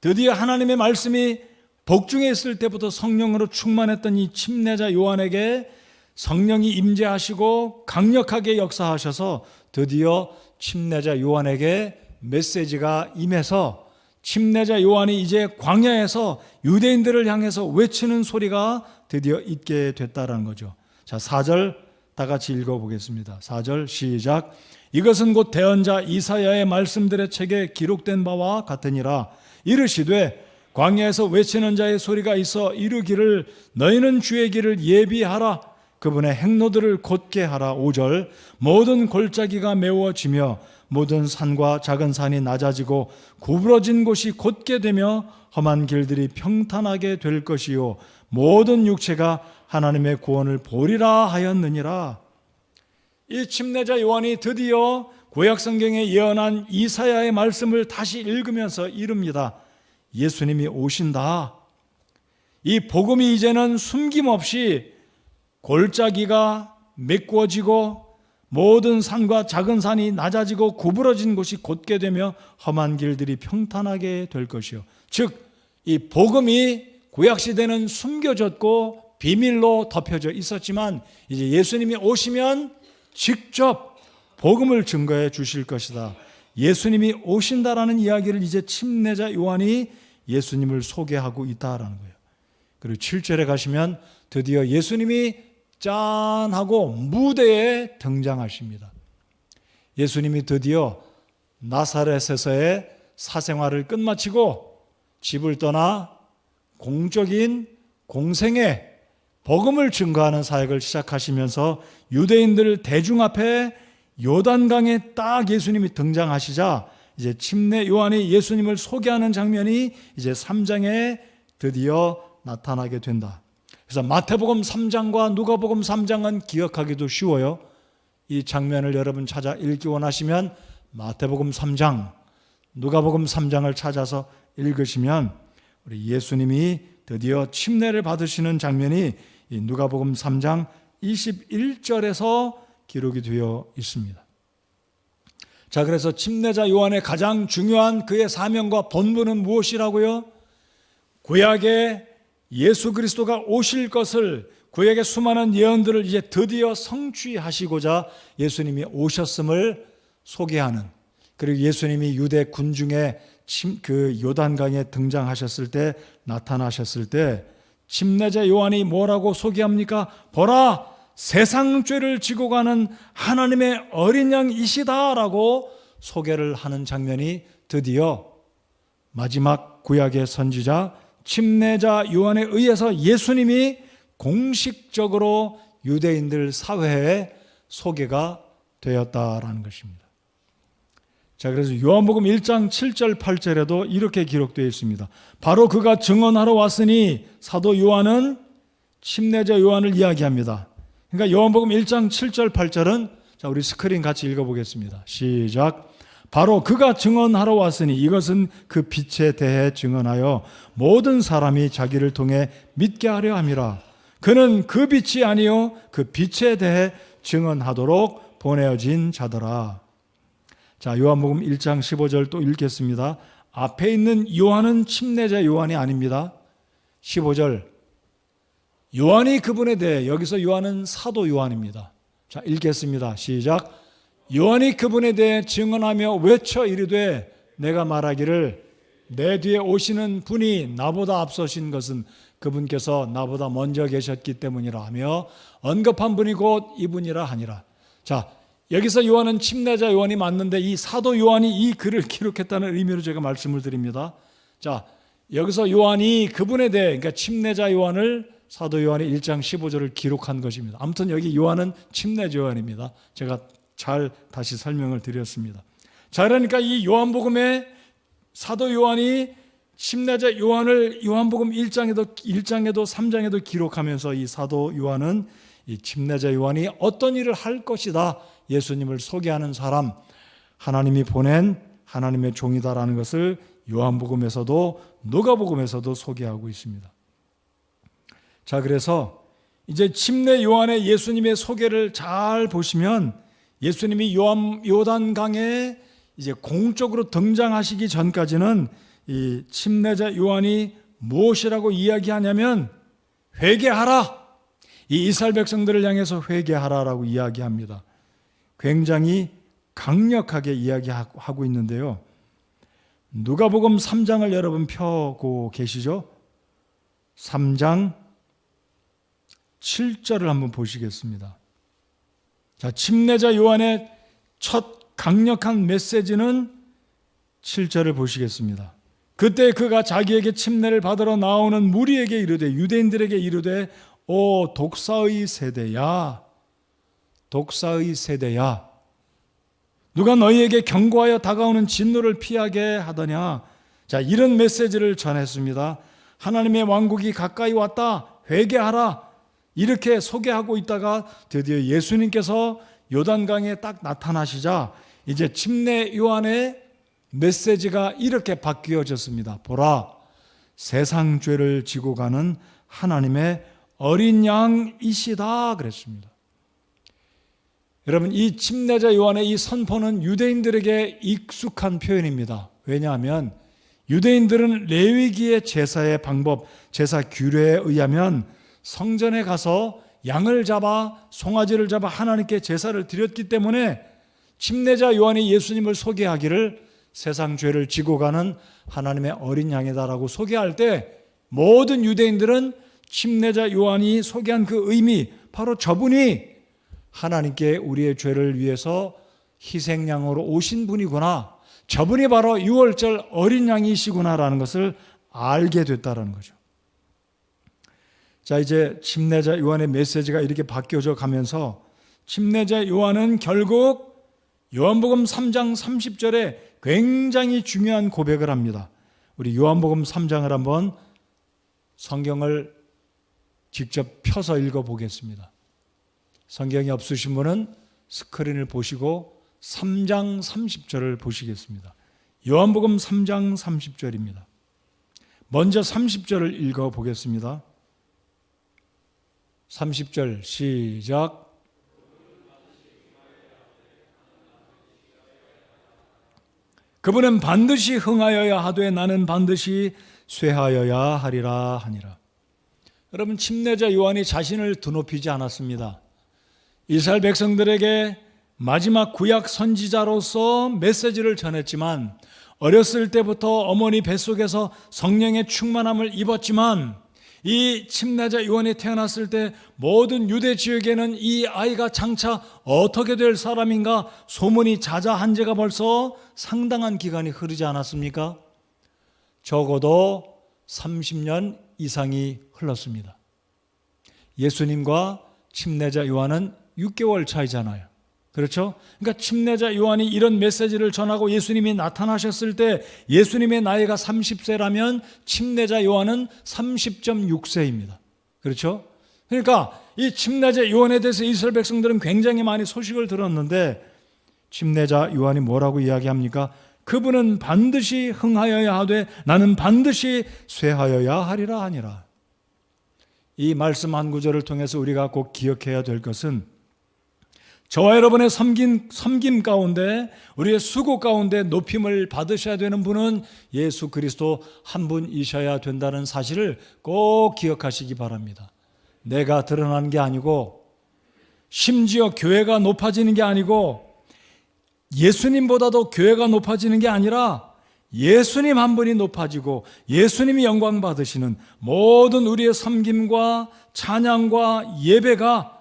Speaker 1: 드디어 하나님의 말씀이 복중에 있을 때부터 성령으로 충만했던 이 침례자 요한에게 성령이 임재하시고 강력하게 역사하셔서 드디어 침례자 요한에게 메시지가 임해서 침례자 요한이 이제 광야에서 유대인들을 향해서 외치는 소리가 드디어 있게 됐다는 거죠. 자, 4절 다 같이 읽어보겠습니다. 4절 시작. 이것은 곧 대언자 이사야의 말씀들의 책에 기록된 바와 같으니라. 이르시되 광야에서 외치는 자의 소리가 있어 이르기를 너희는 주의 길을 예비하라. 그분의 행로들을 곧게 하라. 5절 모든 골짜기가 메워지며 모든 산과 작은 산이 낮아지고 구부러진 곳이 곧게 되며 험한 길들이 평탄하게 될 것이요 모든 육체가 하나님의 구원을 보리라 하였느니라. 이 침례자 요한이 드디어 구약성경에 예언한 이사야의 말씀을 다시 읽으면서 이릅니다. 예수님이 오신다. 이 복음이 이제는 숨김없이 골짜기가 메꾸어지고 모든 산과 작은 산이 낮아지고 구부러진 곳이 곧게 되며 험한 길들이 평탄하게 될 것이요. 즉 이 복음이 구약시대는 숨겨졌고 비밀로 덮여져 있었지만 이제 예수님이 오시면 직접 복음을 증거해 주실 것이다. 예수님이 오신다라는 이야기를 이제 침례자 요한이 예수님을 소개하고 있다라는 거예요. 그리고 7절에 가시면 드디어 예수님이 짠 하고 무대에 등장하십니다. 예수님이 드디어 나사렛에서의 사생활을 끝마치고 집을 떠나 공적인 공생의 복음을 증거하는 사역을 시작하시면서 유대인들 대중 앞에 요단강에 딱 예수님이 등장하시자 이제 침례 요한이 예수님을 소개하는 장면이 이제 3장에 드디어 나타나게 된다. 그래서 마태복음 3장과 누가복음 3장은 기억하기도 쉬워요. 이 장면을 여러분 찾아 읽기 원하시면 마태복음 3장, 누가복음 3장을 찾아서 읽으시면 우리 예수님이 드디어 침례를 받으시는 장면이 이 누가복음 3장 21절에서 기록이 되어 있습니다. 자, 그래서 침례자 요한의 가장 중요한 그의 사명과 본분은 무엇이라고요? 구약에 예수 그리스도가 오실 것을 구약의 수많은 예언들을 이제 드디어 성취하시고자 예수님이 오셨음을 소개하는, 그리고 예수님이 유대 군중의 그 요단강에 등장하셨을 때, 나타나셨을 때 침례자 요한이 뭐라고 소개합니까? 보라, 세상 죄를 지고 가는 하나님의 어린 양이시다라고 소개를 하는 장면이 드디어 마지막 구약의 선지자 침례자 요한에 의해서 예수님이 공식적으로 유대인들 사회에 소개가 되었다라는 것입니다. 자, 그래서 요한복음 1장 7절 8절에도 이렇게 기록되어 있습니다. 바로 그가 증언하러 왔으니, 사도 요한은 침례자 요한을 이야기합니다. 그러니까 요한복음 1장 7절 8절은, 자, 우리 스크린 같이 읽어보겠습니다. 시작. 바로 그가 증언하러 왔으니, 이것은 그 빛에 대해 증언하여 모든 사람이 자기를 통해 믿게 하려 함이라. 그는 그 빛이 아니요 그 빛에 대해 증언하도록 보내어진 자더라. 자, 요한복음 1장 15절 또 읽겠습니다. 앞에 있는 요한은 침례자 요한이 아닙니다. 15절, 요한이 그분에 대해, 여기서 요한은 사도 요한입니다. 자, 읽겠습니다. 시작. 요한이 그분에 대해 증언하며 외쳐 이르되, 내가 말하기를 내 뒤에 오시는 분이 나보다 앞서신 것은 그분께서 나보다 먼저 계셨기 때문이라 하며 언급한 분이 곧 이분이라 하니라. 자, 여기서 요한은 침례자 요한이 맞는데, 이 사도 요한이 이 글을 기록했다는 의미로 제가 말씀을 드립니다. 자, 여기서 요한이 그분에 대해, 그러니까 침례자 요한을 사도 요한이 1장 15절을 기록한 것입니다. 아무튼 여기 요한은 침례자 요한입니다. 제가 잘 다시 설명을 드렸습니다. 자, 그러니까 이 요한복음에 사도 요한이 침례자 요한을 요한복음 1장에도 3장에도 기록하면서, 이 사도 요한은 이 침례자 요한이 어떤 일을 할 것이다, 예수님을 소개하는 사람, 하나님이 보낸 하나님의 종이다라는 것을 요한복음에서도 누가복음에서도 소개하고 있습니다. 자, 그래서 이제 침례 요한의 예수님의 소개를 잘 보시면, 예수님이 요단강에 이제 공적으로 등장하시기 전까지는 이 침례자 요한이 무엇이라고 이야기하냐면, 회개하라, 이 이스라엘 백성들을 향해서 회개하라라고 이야기합니다. 굉장히 강력하게 이야기하고 있는데요. 누가복음 3장을 여러분 펴고 계시죠? 3장 7절을 한번 보시겠습니다. 자, 침례자 요한의 첫 강력한 메시지는 7절을 보시겠습니다. 그때 그가 자기에게 침례를 받으러 나오는 무리에게 이르되, 유대인들에게 이르되, 오 독사의 세대야, 독사의 세대야, 누가 너희에게 경고하여 다가오는 진노를 피하게 하더냐. 자, 이런 메시지를 전했습니다. 하나님의 왕국이 가까이 왔다, 회개하라, 이렇게 소개하고 있다가 드디어 예수님께서 요단강에 딱 나타나시자 이제 침례 요한의 메시지가 이렇게 바뀌어졌습니다. 보라, 세상 죄를 지고 가는 하나님의 어린 양이시다 그랬습니다. 여러분, 이 침례자 요한의 이 선포는 유대인들에게 익숙한 표현입니다. 왜냐하면 유대인들은 레위기의 제사의 방법, 제사 규례에 의하면 성전에 가서 양을 잡아, 송아지를 잡아 하나님께 제사를 드렸기 때문에 침례자 요한이 예수님을 소개하기를 세상 죄를 지고 가는 하나님의 어린 양이다라고 소개할 때, 모든 유대인들은 침례자 요한이 소개한 그 의미, 바로 저분이 하나님께 우리의 죄를 위해서 희생양으로 오신 분이구나, 저분이 바로 유월절 어린 양이시구나라는 것을 알게 됐다는 거죠. 자, 이제 침례자 요한의 메시지가 이렇게 바뀌어져 가면서 침례자 요한은 결국 요한복음 3장 30절에 굉장히 중요한 고백을 합니다. 우리 요한복음 3장을 한번 성경을 직접 펴서 읽어보겠습니다. 성경이 없으신 분은 스크린을 보시고 3장 30절을 보시겠습니다. 요한복음 3장 30절입니다. 먼저 30절을 읽어보겠습니다. 30절 시작. 그분은 반드시 흥하여야 하되 나는 반드시 쇠하여야 하리라 하니라. 여러분, 침례자 요한이 자신을 드높이지 않았습니다. 이스라엘 백성들에게 마지막 구약 선지자로서 메시지를 전했지만, 어렸을 때부터 어머니 뱃속에서 성령의 충만함을 입었지만, 이 침례자 요한이 태어났을 때 모든 유대 지역에는 이 아이가 장차 어떻게 될 사람인가 소문이 자자한 지가 벌써 상당한 기간이 흐르지 않았습니까? 적어도 30년 이상이 흘렀습니다. 예수님과 침례자 요한은 6개월 차이잖아요. 그렇죠? 그러니까 침례자 요한이 이런 메시지를 전하고 예수님이 나타나셨을 때 예수님의 나이가 30세라면 침례자 요한은 30.6세입니다. 그렇죠? 그러니까 이 침례자 요한에 대해서 이스라엘 백성들은 굉장히 많이 소식을 들었는데, 침례자 요한이 뭐라고 이야기합니까? 그분은 반드시 흥하여야 하되 나는 반드시 쇠하여야 하리라 하니라. 이 말씀 한 구절을 통해서 우리가 꼭 기억해야 될 것은, 저와 여러분의 섬김 가운데, 우리의 수고 가운데 높임을 받으셔야 되는 분은 예수 그리스도 한 분이셔야 된다는 사실을 꼭 기억하시기 바랍니다. 내가 드러나는 게 아니고, 심지어 교회가 높아지는 게 아니고, 예수님보다도 교회가 높아지는 게 아니라 예수님 한 분이 높아지고 예수님이 영광 받으시는 모든 우리의 섬김과 찬양과 예배가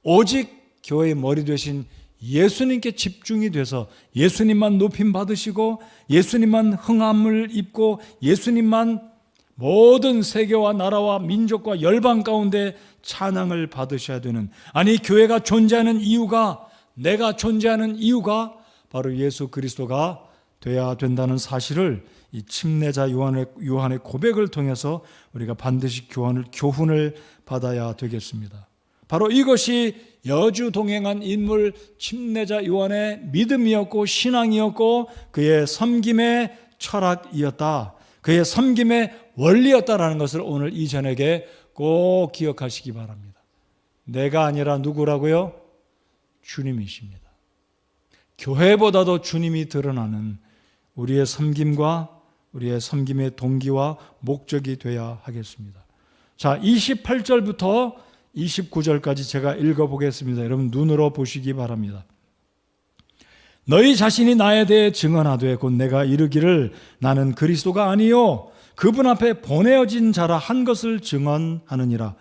Speaker 1: 오직 교회의 머리 되신 예수님께 집중이 돼서 예수님만 높임 받으시고 예수님만 흥함을 입고 예수님만 모든 세계와 나라와 민족과 열방 가운데 찬양을 받으셔야 되는, 아니 교회가 존재하는 이유가, 내가 존재하는 이유가 바로 예수 그리스도가 돼야 된다는 사실을 이 침례자 요한의 고백을 통해서 우리가 반드시 교훈을 받아야 되겠습니다. 바로 이것이 여주 동행한 인물 침례자 요한의 믿음이었고 신앙이었고 그의 섬김의 철학이었다, 그의 섬김의 원리였다라는 것을 오늘 이 저녁에 꼭 기억하시기 바랍니다. 내가 아니라 누구라고요? 주님이십니다. 교회보다도 주님이 드러나는 우리의 섬김과 우리의 섬김의 동기와 목적이 되어야 하겠습니다. 자, 28절부터 29절까지 제가 읽어보겠습니다. 여러분 눈으로 보시기 바랍니다. 너희 자신이 나에 대해 증언하되 곧 내가 이르기를 나는 그리스도가 아니요 그분 앞에 보내어진 자라 한 것을 증언하느니라.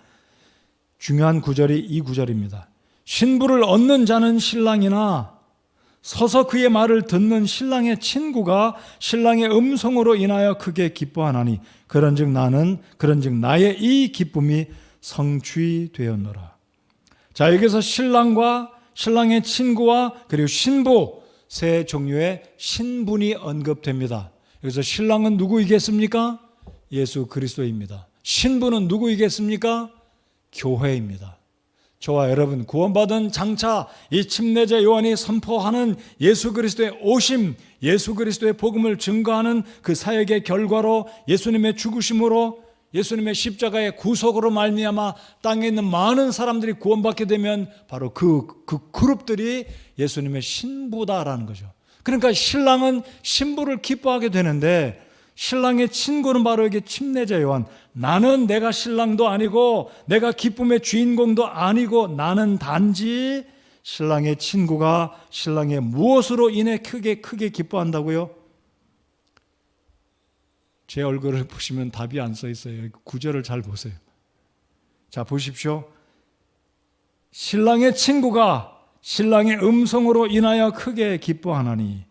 Speaker 1: 중요한 구절이 이 구절입니다. 신부를 얻는 자는 신랑이나 서서 그의 말을 듣는 신랑의 친구가 신랑의 음성으로 인하여 크게 기뻐하나니 그런즉 나의 이 기쁨이 성취되었노라. 자, 여기서 신랑과 신랑의 친구와 그리고 신부 세 종류의 신분이 언급됩니다. 여기서 신랑은 누구이겠습니까? 예수 그리스도입니다. 신부는 누구이겠습니까? 교회입니다. 저와 여러분 구원받은 장차 이 침례자 요한이 선포하는 예수 그리스도의 오심, 예수 그리스도의 복음을 증거하는 그 사역의 결과로 예수님의 죽으심으로 예수님의 십자가의 구속으로 말미암아 땅에 있는 많은 사람들이 구원받게 되면 바로 그 그룹들이 예수님의 신부다라는 거죠. 그러니까 신랑은 신부를 기뻐하게 되는데 신랑의 친구는 바로 이게 침례자 요한. 나는 내가 신랑도 아니고 내가 기쁨의 주인공도 아니고 나는 단지 신랑의 친구가 신랑의 무엇으로 인해 크게 기뻐한다고요? 제 얼굴을 보시면 답이 안 써 있어요. 구절을 잘 보세요. 자, 보십시오. 신랑의 친구가 신랑의 음성으로 인하여 크게 기뻐하나니.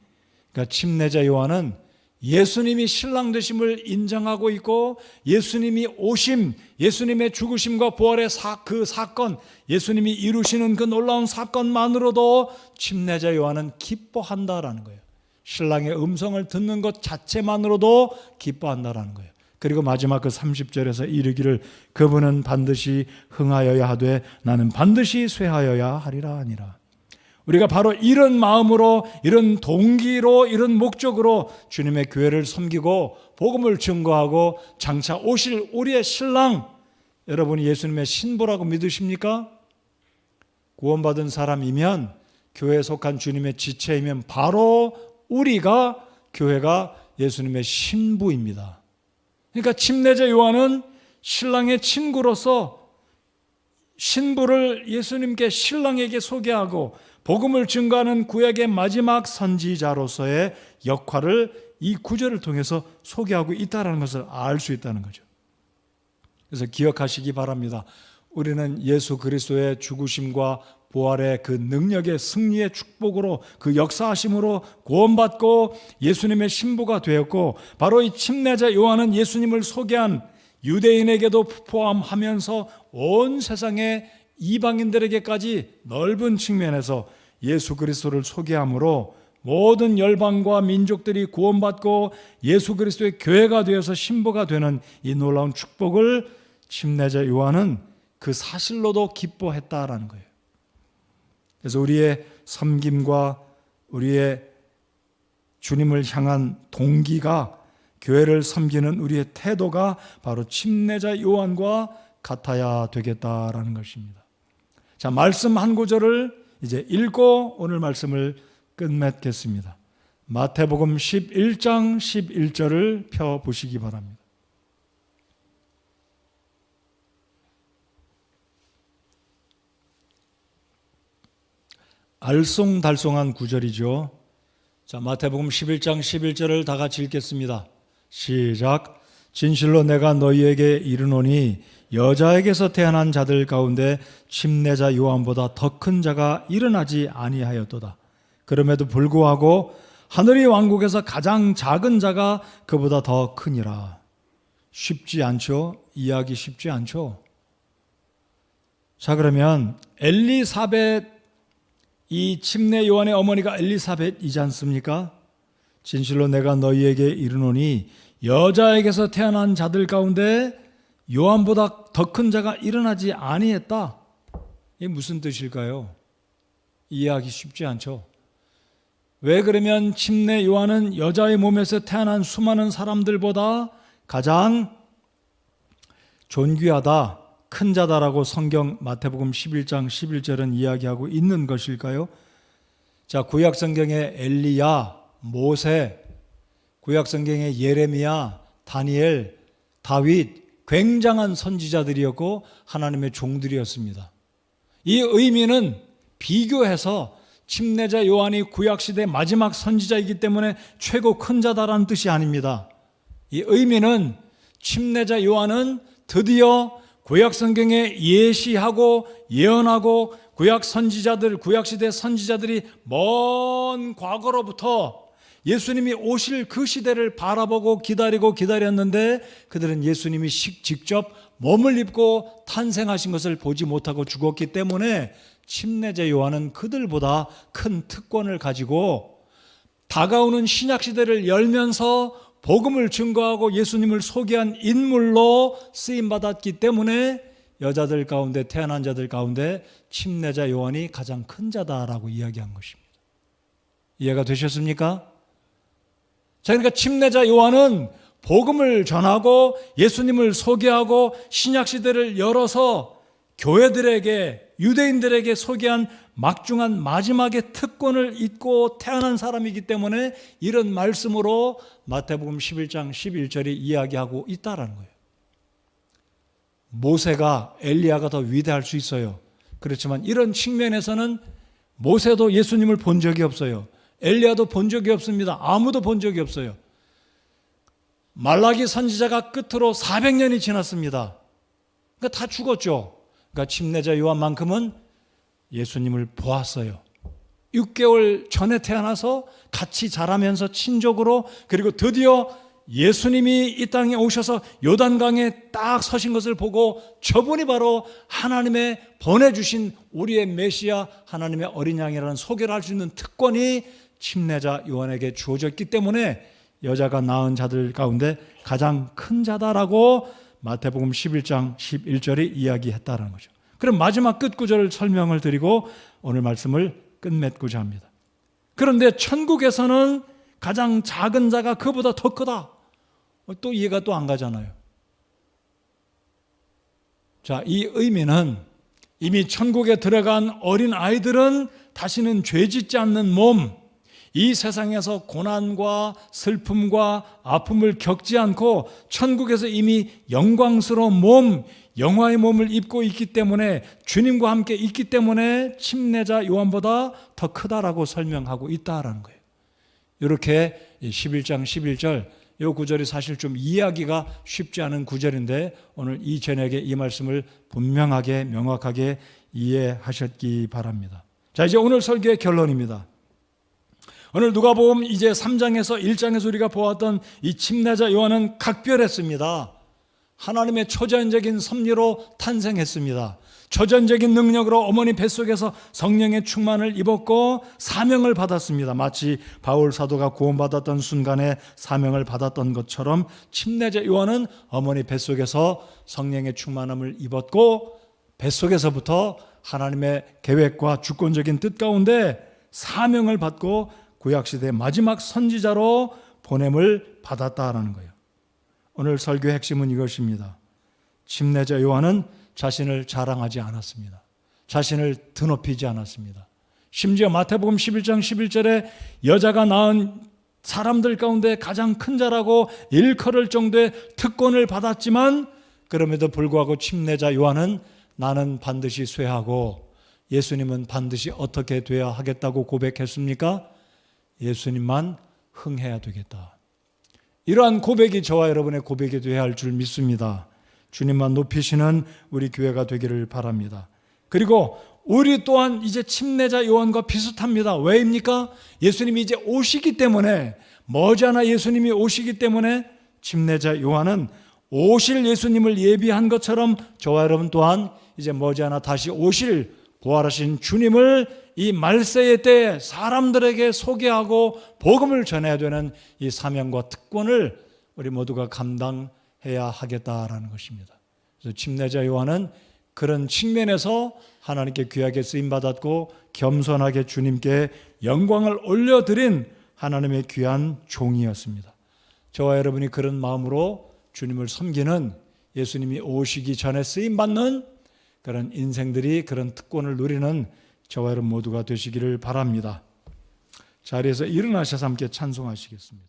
Speaker 1: 그러니까 침례자 요한은 예수님이 신랑 되심을 인정하고 있고 예수님이 오심, 예수님의 죽으심과 부활의 그 사건, 예수님이 이루시는 그 놀라운 사건만으로도 침례자 요한은 기뻐한다라는 거예요. 신랑의 음성을 듣는 것 자체만으로도 기뻐한다라는 거예요. 그리고 마지막 그 30절에서 이르기를 그분은 반드시 흥하여야 하되 나는 반드시 쇠하여야 하리라 하니라. 우리가 바로 이런 마음으로, 이런 동기로, 이런 목적으로 주님의 교회를 섬기고 복음을 증거하고 장차 오실 우리의 신랑, 여러분이 예수님의 신부라고 믿으십니까? 구원받은 사람이면, 교회에 속한 주님의 지체이면 바로 교회가 예수님의 신부입니다. 그러니까 침례자 요한은 신랑의 친구로서 신부를 예수님께 신랑에게 소개하고 복음을 증거하는 구약의 마지막 선지자로서의 역할을 이 구절을 통해서 소개하고 있다는 것을 알 수 있다는 거죠. 그래서 기억하시기 바랍니다. 우리는 예수 그리스도의 죽으심과 부활의 그 능력의 승리의 축복으로 그 역사하심으로 구원받고 예수님의 신부가 되었고, 바로 이 침례자 요한은 예수님을 소개한 유대인에게도 포함하면서 온 세상의 이방인들에게까지 넓은 측면에서 예수 그리스도를 소개함으로 모든 열방과 민족들이 구원받고 예수 그리스도의 교회가 되어서 신부가 되는 이 놀라운 축복을 침례자 요한은 그 사실로도 기뻐했다라는 거예요. 그래서 우리의 섬김과 우리의 주님을 향한 동기가, 교회를 섬기는 우리의 태도가 바로 침례자 요한과 같아야 되겠다라는 것입니다. 자, 말씀 한 구절을 이제 읽고 오늘 말씀을 끝맺겠습니다. 마태복음 11장 11절을 펴보시기 바랍니다. 알쏭달쏭한 구절이죠. 자, 마태복음 11장 11절을 다 같이 읽겠습니다. 시작. 진실로 내가 너희에게 이르노니 여자에게서 태어난 자들 가운데 침례자 요한보다 더 큰 자가 일어나지 아니하였도다. 그럼에도 불구하고 하늘의 왕국에서 가장 작은 자가 그보다 더 크니라. 쉽지 않죠? 이해하기 쉽지 않죠? 자, 그러면 엘리사벳, 이 침례 요한의 어머니가 엘리사벳이지 않습니까? 진실로 내가 너희에게 이르노니 여자에게서 태어난 자들 가운데 요한보다 더 큰 자가 일어나지 아니했다. 이게 무슨 뜻일까요? 이해하기 쉽지 않죠? 왜 그러면 침례 요한은 여자의 몸에서 태어난 수많은 사람들보다 가장 존귀하다, 큰 자다라고 성경 마태복음 11장 11절은 이야기하고 있는 것일까요? 자, 구약 성경의 엘리야, 모세, 구약 성경의 예레미야, 다니엘, 다윗, 굉장한 선지자들이었고 하나님의 종들이었습니다. 이 의미는 비교해서 침례자 요한이 구약시대 마지막 선지자이기 때문에 최고 큰 자다라는 뜻이 아닙니다. 이 의미는 침례자 요한은 드디어 구약 성경에 예시하고 예언하고 구약 선지자들, 구약시대 선지자들이 먼 과거로부터 예수님이 오실 그 시대를 바라보고 기다렸는데 그들은 예수님이 직접 몸을 입고 탄생하신 것을 보지 못하고 죽었기 때문에 침례자 요한은 그들보다 큰 특권을 가지고 다가오는 신약시대를 열면서 복음을 증거하고 예수님을 소개한 인물로 쓰임받았기 때문에 여자들 가운데, 태어난 자들 가운데 침례자 요한이 가장 큰 자다라고 이야기한 것입니다. 이해가 되셨습니까? 자, 그러니까 침례자 요한은 복음을 전하고 예수님을 소개하고 신약시대를 열어서 교회들에게, 유대인들에게 소개한 막중한 마지막의 특권을 잊고 태어난 사람이기 때문에 이런 말씀으로 마태복음 11장 11절이 이야기하고 있다라는 거예요. 모세가, 엘리야가 더 위대할 수 있어요. 그렇지만 이런 측면에서는 모세도 예수님을 본 적이 없어요. 엘리야도 본 적이 없습니다. 아무도 본 적이 없어요. 말라기 선지자가 끝으로 400년이 지났습니다. 그러니까 다 죽었죠. 그러니까 침례자 요한만큼은 예수님을 보았어요. 6개월 전에 태어나서 같이 자라면서 친족으로, 그리고 드디어 예수님이 이 땅에 오셔서 요단강에 딱 서신 것을 보고 저분이 바로 하나님의 보내주신 우리의 메시아, 하나님의 어린 양이라는 소개를 할 수 있는 특권이 침례자 요한에게 주어졌기 때문에 여자가 낳은 자들 가운데 가장 큰 자다라고 마태복음 11장 11절이 이야기했다는 거죠. 그럼 마지막 끝구절을 설명을 드리고 오늘 말씀을 끝맺고자 합니다. 그런데 천국에서는 가장 작은 자가 그보다 더 크다. 또 이해가 또 안 가잖아요. 자, 이 의미는 이미 천국에 들어간 어린 아이들은 다시는 죄 짓지 않는 몸, 이 세상에서 고난과 슬픔과 아픔을 겪지 않고 천국에서 이미 영광스러운 몸, 영화의 몸을 입고 있기 때문에, 주님과 함께 있기 때문에 침례자 요한보다 더 크다라고 설명하고 있다라는 거예요. 이렇게 11장 11절 이 구절이 사실 좀 이해하기가 쉽지 않은 구절인데, 오늘 이 저녁에 이 말씀을 분명하게 명확하게 이해하셨기 바랍니다. 자, 이제 오늘 설교의 결론입니다. 오늘 누가복음 이제 3장에서 1장에서 우리가 보았던 이 침례자 요한은 각별했습니다. 하나님의 초자연적인 섭리로 탄생했습니다. 초전적인 능력으로 어머니 뱃속에서 성령의 충만을 입었고 사명을 받았습니다. 마치 바울 사도가 구원받았던 순간에 사명을 받았던 것처럼 침례자 요한은 어머니 뱃속에서 성령의 충만함을 입었고, 뱃속에서부터 하나님의 계획과 주권적인 뜻 가운데 사명을 받고 구약시대의 마지막 선지자로 보냄을 받았다라는 거예요. 오늘 설교의 핵심은 이것입니다. 침례자 요한은 자신을 자랑하지 않았습니다. 자신을 드높이지 않았습니다. 심지어 마태복음 11장 11절에 여자가 낳은 사람들 가운데 가장 큰 자라고 일컬을 정도의 특권을 받았지만, 그럼에도 불구하고 침례자 요한은 나는 반드시 쇠하고 예수님은 반드시 어떻게 돼야 하겠다고 고백했습니까? 예수님만 흥해야 되겠다. 이러한 고백이 저와 여러분의 고백이 되어야 할 줄 믿습니다. 주님만 높이시는 우리 교회가 되기를 바랍니다. 그리고 우리 또한 이제 침례자 요한과 비슷합니다. 왜입니까? 예수님이 이제 오시기 때문에, 머지않아 예수님이 오시기 때문에 침례자 요한은 오실 예수님을 예비한 것처럼 저와 여러분 또한 이제 머지않아 다시 오실 부활하신 주님을 이 말세의 때에 사람들에게 소개하고 복음을 전해야 되는 이 사명과 특권을 우리 모두가 감당해야 하겠다라는 것입니다. 그래서 침례자 요한은 그런 측면에서 하나님께 귀하게 쓰임받았고 겸손하게 주님께 영광을 올려드린 하나님의 귀한 종이었습니다. 저와 여러분이 그런 마음으로 주님을 섬기는, 예수님이 오시기 전에 쓰임받는 그런 인생들이, 그런 특권을 누리는 저와 여러분 모두가 되시기를 바랍니다. 자리에서 일어나셔서 함께 찬송하시겠습니다.